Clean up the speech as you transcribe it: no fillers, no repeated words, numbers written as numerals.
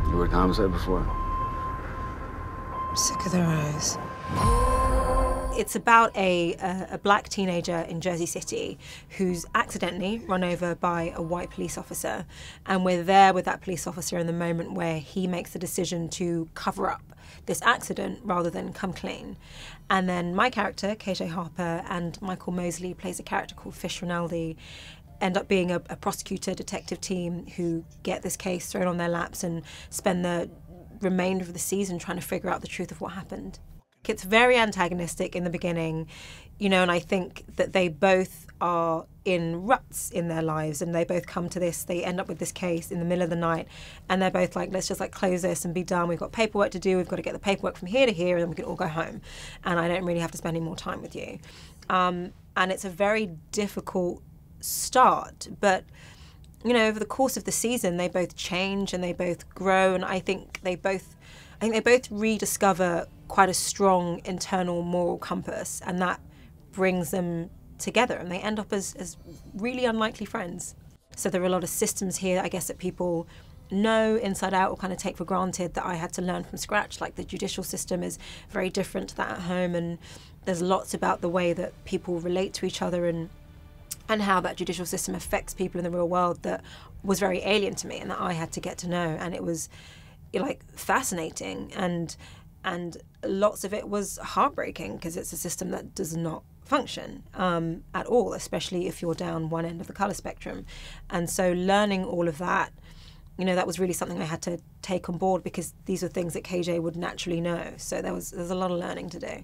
You heard homicide before? I'm sick of their eyes. It's about a black teenager in Jersey City who's accidentally run over by a white police officer, and we're there with that police officer in the moment where he makes the decision to cover up this accident rather than come clean. And then my character, KJ Harper, and Michael Mosley plays a character called Fish Rinaldi, end up being a prosecutor detective team who get this case thrown on their laps and spend the remainder of the season trying to figure out the truth of what happened. It's very antagonistic in the beginning, you know, and I think that they both are in ruts in their lives, and they both come to this, they end up with this case in the middle of the night, and they're both like, let's just like close this and be done. We've got paperwork to do, we've got to get the paperwork from here to here, and then we can all go home. And I don't really have to spend any more time with you. And it's a very difficult start, but you know, over the course of the season, they both change and they both grow, and I think they both rediscover quite a strong internal moral compass, and that brings them together, and they end up as really unlikely friends. So there are a lot of systems here, I guess, that people know inside out or kind of take for granted that I had to learn from scratch. Like the judicial system is very different to that at home, and there's lots about the way that people relate to each other and how that judicial system affects people in the real world that was very alien to me and that I had to get to know. And it was like fascinating, and lots of it was heartbreaking because it's a system that does not function at all, especially if you're down one end of the colour spectrum. And so learning all of that, you know, that was really something I had to take on board because these were things that KJ would naturally know. So there's a lot of learning to do.